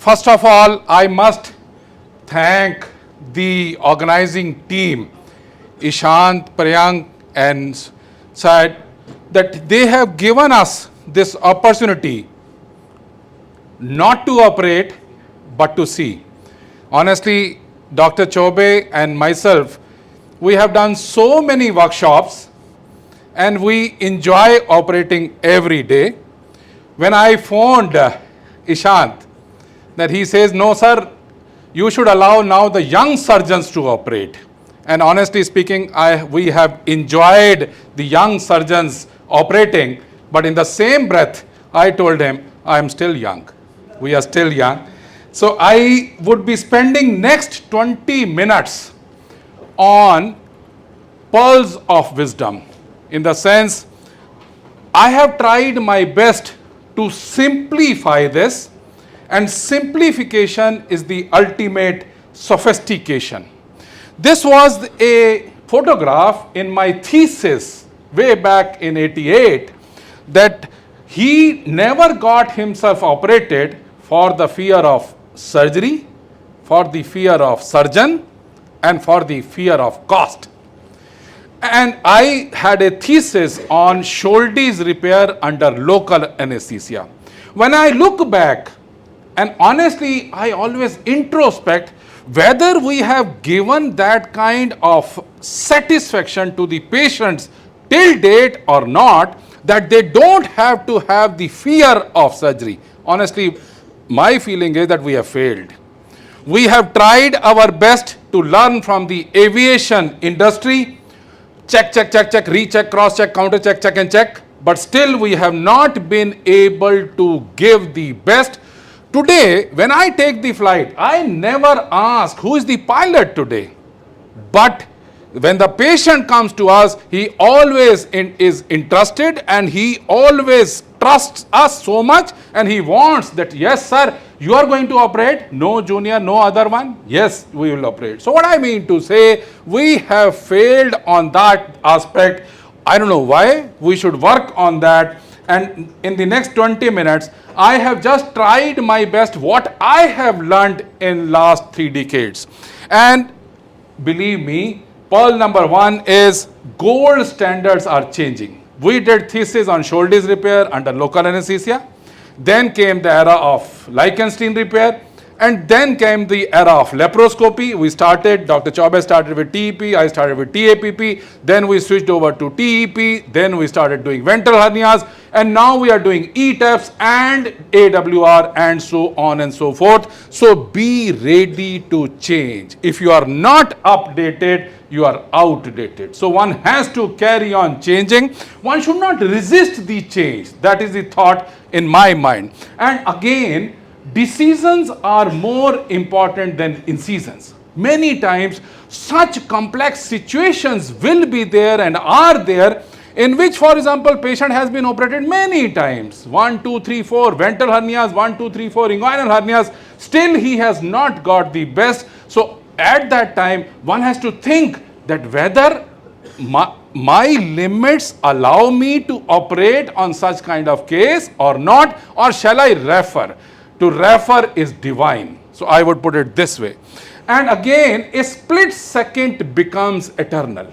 First of all, I must thank the organizing team, Ishant, Priyank, and Syed, that they have given us this opportunity not to operate but to see. Honestly, Dr. Chobe and myself, we have done so many workshops and we enjoy operating every day. When I phoned Ishant, that he says, no sir, you should allow now the young surgeons to operate. And honestly speaking, we have enjoyed the young surgeons operating, but in the same breath, I told him, I am still young. We are still young. So I would be spending next 20 minutes on pearls of wisdom. In the sense, I have tried my best to simplify this, and simplification is the ultimate sophistication. This was a photograph in my thesis way back in '88, that he never got himself operated for the fear of surgery, for the fear of surgeon, and for the fear of cost. And I had a thesis on shoulders repair under local anesthesia. When I look back, and honestly, I always introspect whether we have given that kind of satisfaction to the patients till date or not, that they don't have to have the fear of surgery. Honestly, my feeling is that we have failed. We have tried our best to learn from the aviation industry, check, check, check, check, recheck, cross check, counter check, check and check, but still we have not been able to give the best. Today, when I take the flight, I never ask who is the pilot today. But when the patient comes to us, he always is interested and he always trusts us so much, and he wants that, yes sir, you are going to operate, no junior, no other one, yes, we will operate. So what I mean to say, we have failed on that aspect. I don't know why. We should work on that. And in the next 20 minutes, I have just tried my best what I have learned in last 3 decades. And believe me, pearl number 1 is gold standards are changing. We did thesis on shoulders repair under local anesthesia. Then came the era of Lichtenstein repair. And then came the era of laparoscopy. We started, Dr. Chobe started with TEP, I started with TAPP, then we switched over to TEP, then we started doing ventral hernias, and now we are doing ETAPs and AWR and so on and so forth. So be ready to change. If you are not updated, you are outdated. So one has to carry on changing. One should not resist the change. That is the thought in my mind. And again, decisions are more important than incisions. Many times, such complex situations will be there and are there, in which, for example, patient has been operated many times, 1, 2, 3, 4 ventral hernias, 1, 2, 3, 4 inguinal hernias, still he has not got the best. So at that time, one has to think that whether my limits allow me to operate on such kind of case or not, or shall I refer? To refer is divine. So I would put it this way. And again, a split second becomes eternal.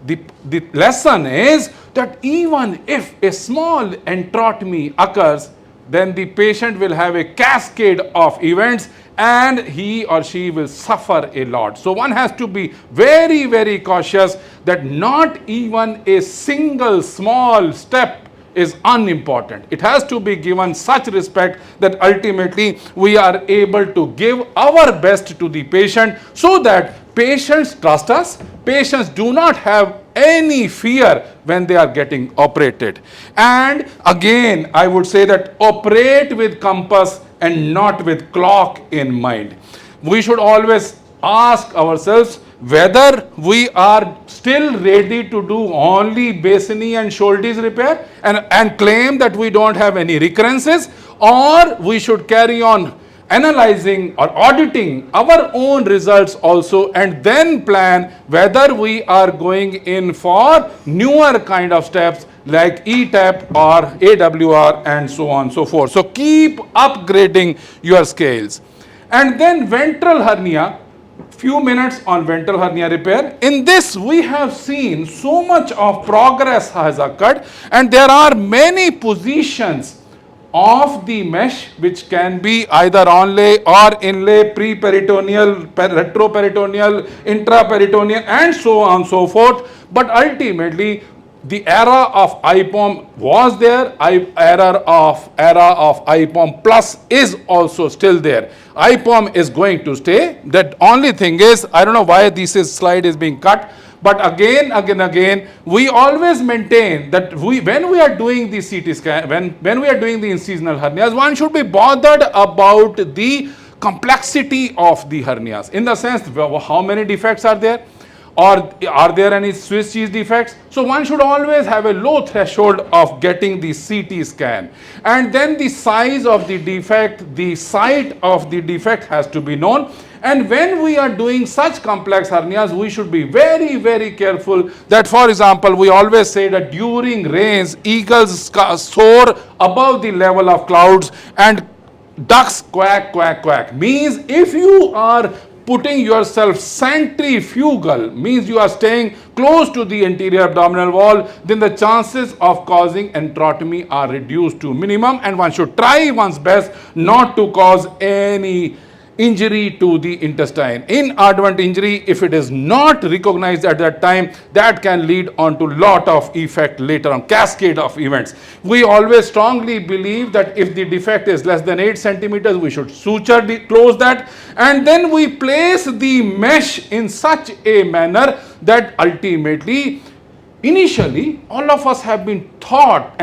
The lesson is that even if a small enterotomy occurs, then the patient will have a cascade of events and he or she will suffer a lot. So one has to be very, very cautious that not even a single small step is unimportant. It has to be given such respect that ultimately we are able to give our best to the patient, so that patients trust us, patients do not have any fear when they are getting operated. And again, I would say that operate with compass and not with clock in mind. We should always ask ourselves whether we are still ready to do only basiny and shoulders repair and claim that we don't have any recurrences, or we should carry on analyzing or auditing our own results also, and then plan whether we are going in for newer kind of steps like ETAP or AWR and so on and so forth. So keep upgrading your scales. And then ventral hernia, few minutes on ventral hernia repair. In this we have seen so much of progress has occurred, and there are many positions of the mesh which can be either onlay or inlay, pre-peritoneal, retroperitoneal, intraperitoneal and so on and so forth. But ultimately the era of IPOM was there, era of IPOM plus is also still there. IPOM is going to stay. That only thing is, I don't know why this slide is being cut, but again, we always maintain that when we are doing the CT scan, when we are doing the incisional hernias, one should be bothered about the complexity of the hernias, in the sense how many defects are there, or are there any Swiss cheese defects. So one should always have a low threshold of getting the CT scan, and then the size of the defect, the site of the defect has to be known. And when we are doing such complex hernias, we should be very, very careful that, for example, we always say that during rains, eagles soar above the level of clouds and ducks quack, quack, quack. Means if you are putting yourself centrifugal, means you are staying close to the anterior abdominal wall, then the chances of causing enterotomy are reduced to minimum, and one should try one's best not to cause any injury to the intestine. Inadvertent injury, if it is not recognized at that time, that can lead on to lot of effect later on, cascade of events. We always strongly believe that if the defect is less than 8 centimeters, we should suture close that, and then we place the mesh in such a manner that ultimately, initially, all of us have been taught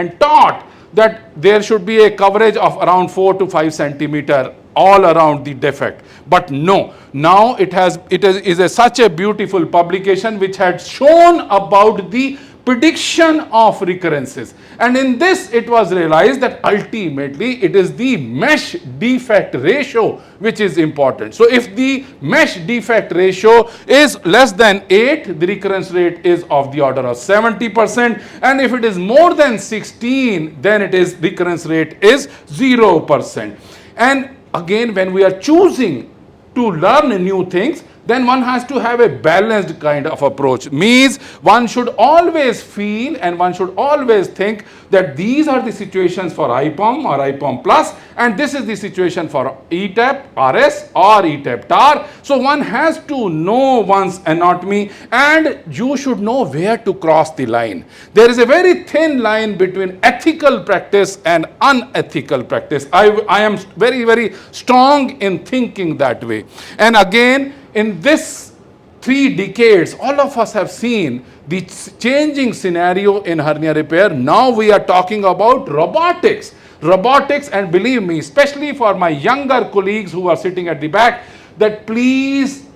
that there should be a coverage of around 4 to 5 centimeter all around the defect. But no, now it is such a beautiful publication which had shown about the prediction of recurrences, and in this it was realized that ultimately it is the mesh defect ratio which is important. So if the mesh defect ratio is less than 8, the recurrence rate is of the order of 70%, and if it is more than 16, then it is recurrence rate is 0%. And again, when we are choosing to learn new things, then one has to have a balanced kind of approach. Means one should always feel and one should always think that these are the situations for IPOM or IPOM plus, and this is the situation for ETAP RS or ETAP TAR. So one has to know one's anatomy, and you should know where to cross the line. There is a very thin line between ethical practice and unethical practice. I am very, very strong in thinking that way. And again, in this 3 decades, all of us have seen the changing scenario in hernia repair. Now we are talking about robotics. And believe me, especially for my younger colleagues who are sitting at the back, that please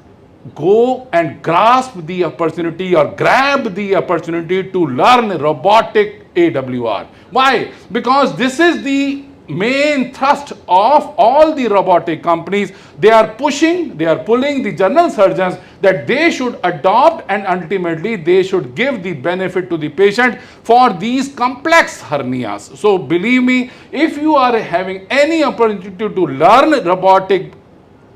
go and grasp the opportunity or grab the opportunity to learn robotic AWR. Why? Because this is the main thrust of all the robotic companies. They are pulling the general surgeons that they should adopt, and ultimately they should give the benefit to the patient for these complex hernias. So believe me, if you are having any opportunity to learn robotic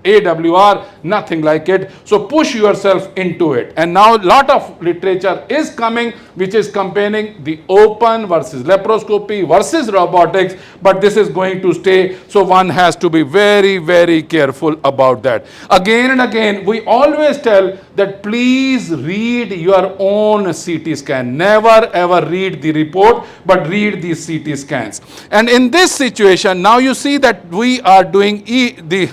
AWR, nothing like it. So push yourself into it. And now a lot of literature is coming which is comparing the open versus laparoscopy versus robotics, but this is going to stay. So one has to be very, very careful about that. Again and again, we always tell that please read your own CT scan. Never ever read the report, but read the CT scans. And in this situation, now you see that we are doing the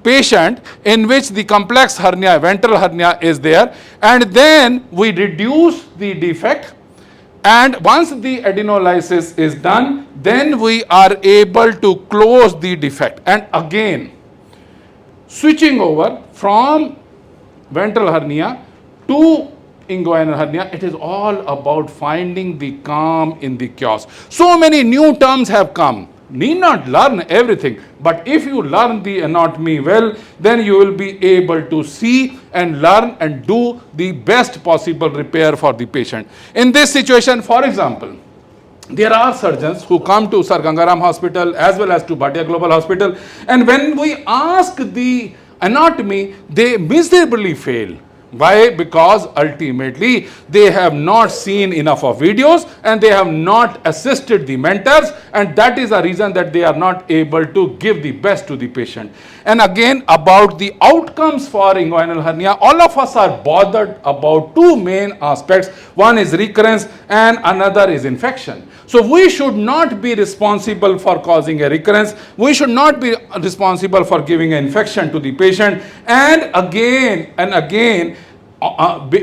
patient in which the complex hernia, ventral hernia is there, and then we reduce the defect, and once the adenolysis is done, then we are able to close the defect. And again, switching over from ventral hernia to inguinal hernia, it is all about finding the calm in the chaos. So many new terms have come. Need not learn everything, but if you learn the anatomy well, then you will be able to see and learn and do the best possible repair for the patient. In this situation, for example, there are surgeons who come to Sir Gangaram Hospital as well as to Bhatia Global Hospital, and when we ask the anatomy, they miserably fail. Why? Because ultimately they have not seen enough of videos and they have not assisted the mentors, and that is a reason that they are not able to give the best to the patient. And again, about the outcomes for inguinal hernia, all of us are bothered about two main aspects. One is recurrence and another is infection. So we should not be responsible for causing a recurrence. We should not be responsible for giving an infection to the patient. And again,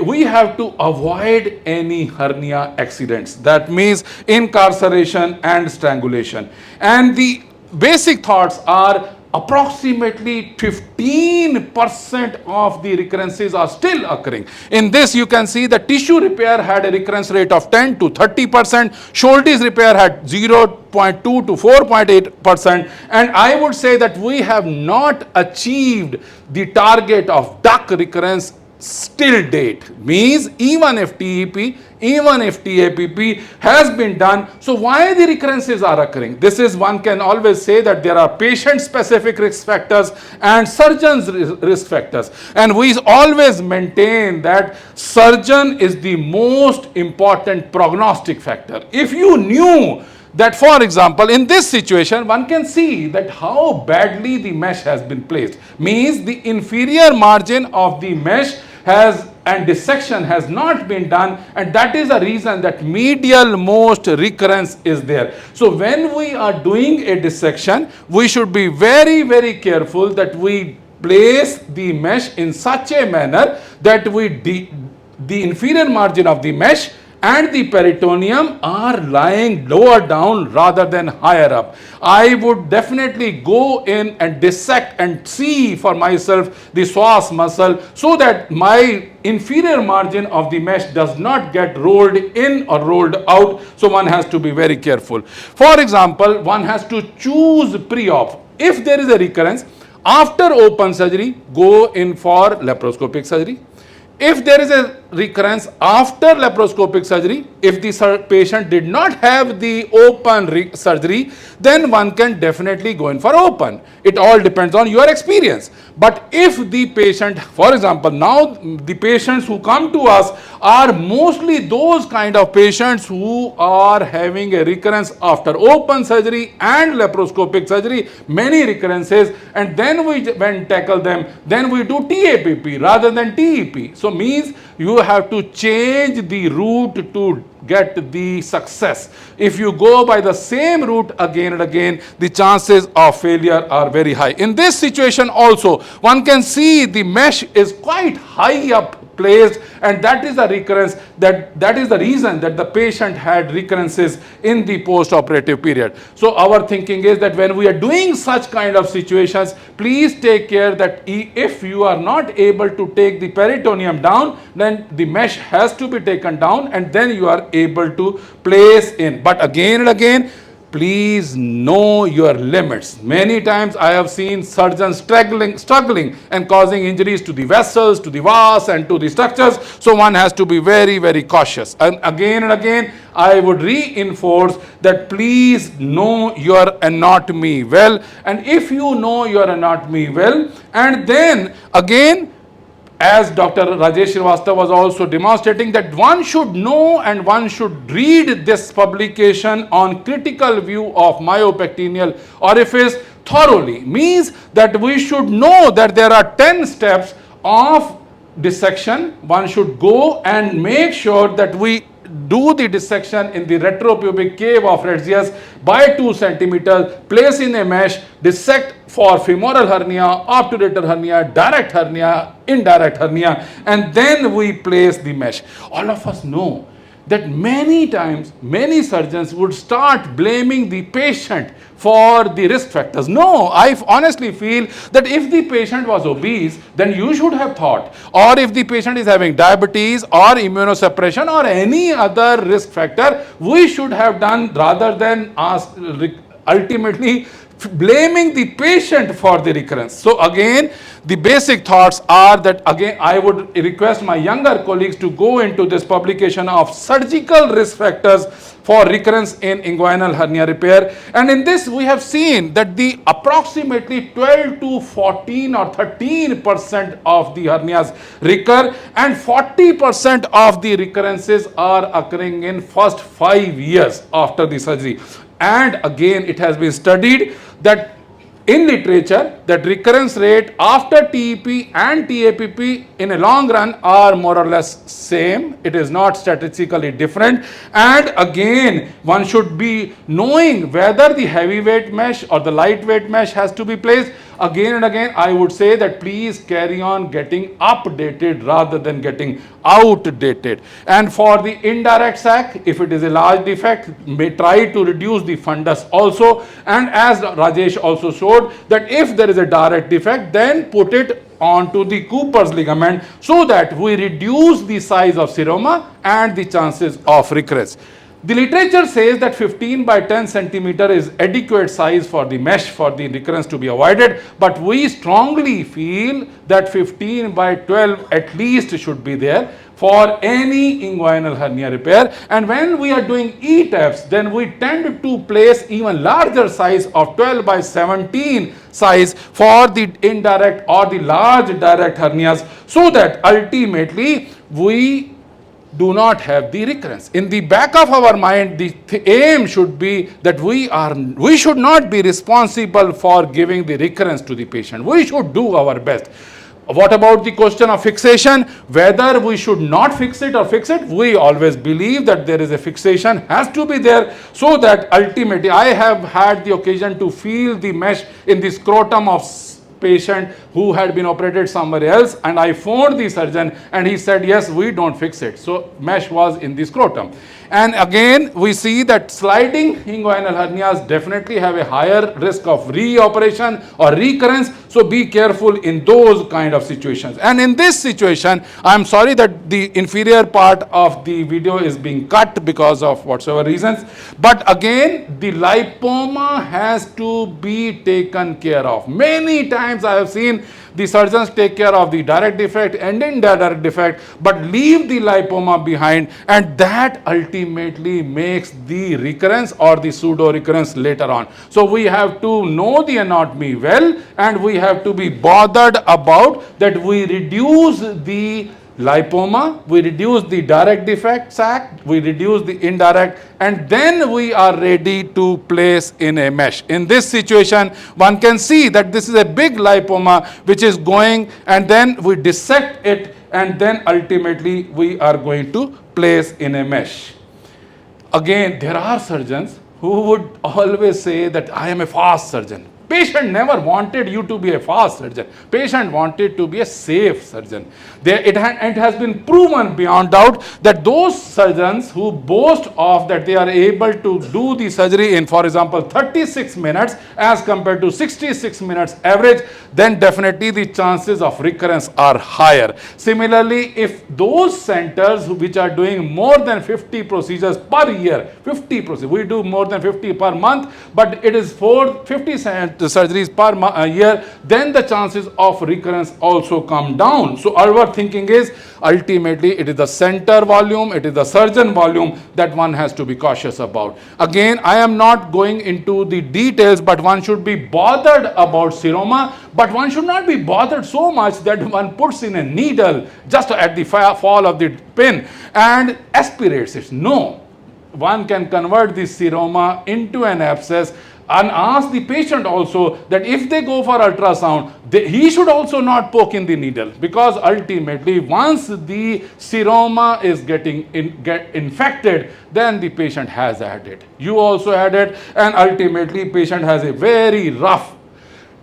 we have to avoid any hernia accidents. That means incarceration and strangulation. And the basic thoughts are approximately 15% of the recurrences are still occurring. In this, you can see the tissue repair had a recurrence rate of 10 to 30%, shoulders repair had 0.2 to 4.8%, and I would say that we have not achieved the target of duck recurrence still date. Means even if TEP, even if TAPP has been done, so why the recurrences are occurring? This is, one can always say that there are patient specific risk factors and surgeons risk factors, and we always maintain that surgeon is the most important prognostic factor. If you knew that, for example, in this situation, one can see that how badly the mesh has been placed. Means the inferior margin of the mesh has and dissection has not been done, and that is the reason that medial most recurrence is there. So when we are doing a dissection, we should be very, very careful that we place the mesh in such a manner that the inferior margin of the mesh and the peritoneum are lying lower down rather than higher up. I would definitely go in and dissect and see for myself the psoas muscle so that my inferior margin of the mesh does not get rolled in or rolled out. So one has to be very careful. For example, one has to choose pre-op. If there is a recurrence, after open surgery, go in for laparoscopic surgery. If there is a recurrence after laparoscopic surgery, if the patient did not have the open surgery, then one can definitely go in for open. It all depends on your experience. But if the patient, for example, now the patients who come to us are mostly those kind of patients who are having a recurrence after open surgery and laparoscopic surgery, many recurrences, and then when tackle them, then we do TAPP rather than TEP. So means you have to change the route to get the success. If you go by the same route again and again, the chances of failure are very high. In this situation also, one can see the mesh is quite high up placed, and that is the recurrence, that is the reason that the patient had recurrences in the post-operative period. So our thinking is that when we are doing such kind of situations, please take care that if you are not able to take the peritoneum down, then the mesh has to be taken down and then you are able to place in. But again and again, please know your limits. Many times I have seen surgeons struggling and causing injuries to the vessels, to the vas and to the structures. So one has to be very, very cautious. And again, I would reinforce that please know your anatomy well. And if you know your anatomy well, and then again, as Dr. Rajesh Srivastava was also demonstrating, that one should know and one should read this publication on critical view of myopectineal orifice thoroughly. Means that we should know that there are 10 steps of dissection. One should go and make sure that we do the dissection in the retropubic cave of Retzius by 2 centimeters, place in a mesh, dissect for femoral hernia, obturator hernia, direct hernia, indirect hernia, and then we place the mesh. All of us know that many times, many surgeons would start blaming the patient for the risk factors. No, I honestly feel that if the patient was obese, then you should have thought, or if the patient is having diabetes or immunosuppression or any other risk factor, we should have done rather than ask ultimately blaming the patient for the recurrence. So again, the basic thoughts are that, again, I would request my younger colleagues to go into this publication of surgical risk factors for recurrence in inguinal hernia repair. And in this, we have seen that the approximately 12 to 14 or 13% of the hernias recur, and 40% of the recurrences are occurring in first 5 years after the surgery. And again, it has been studied that in literature, that recurrence rate after TEP and TAPP in a long run are more or less same. It is not statistically different. And again, one should be knowing whether the heavyweight mesh or the lightweight mesh has to be placed. Again and again, I would say that please carry on getting updated rather than getting outdated. And for the indirect sac, if it is a large defect, may try to reduce the fundus also. And as Rajesh also showed, that if there is a direct defect, then put it onto the Cooper's ligament so that we reduce the size of seroma and the chances of recurrence. The literature says that 15 by 10 centimeter is adequate size for the mesh for the recurrence to be avoided, but we strongly feel that 15 by 12 at least should be there for any inguinal hernia repair. And when we are doing E-taps, then we tend to place even larger size of 12 by 17 size for the indirect or the large direct hernias, so that ultimately we do not have the recurrence. In the back of our mind, the aim should be that we should not be responsible for giving the recurrence to the patient. We should do our best. What about the question of fixation? Whether we should not fix it or fix it, we always believe that there is a fixation has to be there, so that ultimately, I have had the occasion to feel the mesh in the scrotum of patient who had been operated somewhere else, and I phoned the surgeon and he said, yes, we don't fix it. So mesh was in the scrotum. And again, we see that sliding inguinal hernias definitely have a higher risk of reoperation or recurrence. So be careful in those kind of situations. And in this situation, I'm sorry that the inferior part of the video is being cut because of whatsoever reasons. But again, the lipoma has to be taken care of. Many times I have seen the surgeons take care of the direct defect and indirect defect, but leave the lipoma behind, and that ultimately makes the recurrence or the pseudo recurrence later on. So we have to know the anatomy well, and we have to be bothered about that we reduce the lipoma, we reduce the direct defect sac, we reduce the indirect, and then we are ready to place in a mesh. In this situation, one can see that this is a big lipoma which is going, and then we dissect it, and then ultimately we are going to place in a mesh. Again, there are surgeons who would always say that I am a fast surgeon. Patient never wanted you to be a fast surgeon. Patient wanted to be a safe surgeon. It has been proven beyond doubt that those surgeons who boast of that they are able to do the surgery in, for example, 36 minutes as compared to 66 minutes average, then definitely the chances of recurrence are higher. Similarly, if those centers which are doing more than 50 procedures per year, 50 procedures, we do more than 50 per month, but it is 50 surgeries per year, then the chances of recurrence also come down. So our thinking is ultimately it is the center volume, it is the surgeon volume that one has to be cautious about. Again, I am not going into the details, but one should be bothered about seroma, but one should not be bothered so much that one puts in a needle just at the fall of the pin and aspirates it. No, one can convert this seroma into an abscess and ask the patient also that if they go for ultrasound, he should also not poke in the needle, because ultimately once the seroma is getting infected, then the patient has had it. You also had it, and ultimately patient has a very rough,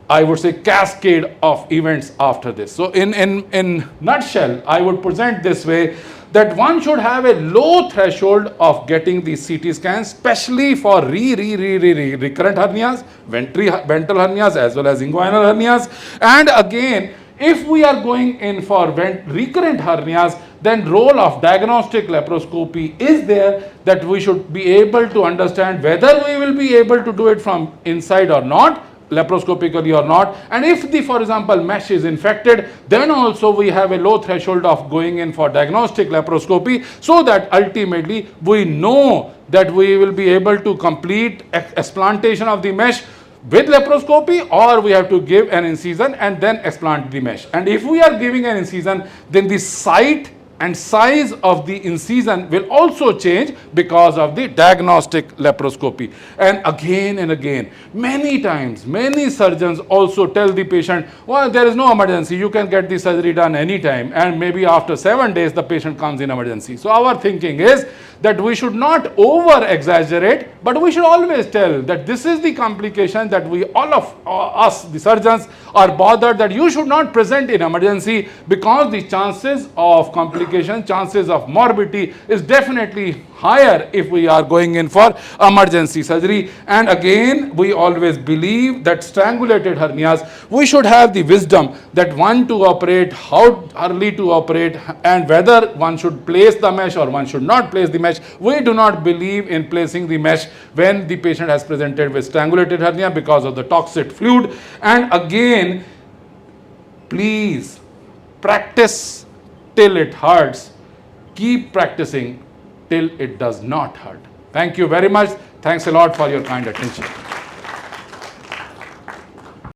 I would say, cascade of events after this. So in nutshell, I would present this way, that one should have a low threshold of getting the CT scans, especially for recurrent hernias, ventral hernias as well as inguinal hernias. And again, if we are going in for recurrent hernias, then role of diagnostic laparoscopy is there, that we should be able to understand whether we will be able to do it from inside or not. laparoscopically or not. And if the, for example, mesh is infected, then also we have a low threshold of going in for diagnostic laparoscopy, so that ultimately we know that we will be able to complete explantation of the mesh with laparoscopy, or we have to give an incision and then explant the mesh. And if we are giving an incision, then the site and size of the incision will also change because of the diagnostic laparoscopy. And again, many times, many surgeons also tell the patient, well, there is no emergency, you can get the surgery done anytime, and maybe after 7 days the patient comes in emergency. So our thinking is that we should not over exaggerate, but we should always tell that this is the complication that we, all of us, the surgeons, are bothered that you should not present in emergency, because the chances of complication, chances of morbidity is definitely higher if we are going in for emergency surgery. And again, we always believe that strangulated hernias, we should have the wisdom that when to operate, how early to operate, and whether one should place the mesh or one should not place the mesh. We do not believe in placing the mesh when the patient has presented with strangulated hernia because of the toxic fluid. And again, please practice till it hurts. Keep practicing till it does not hurt. Thank you very much. Thanks a lot for your kind attention.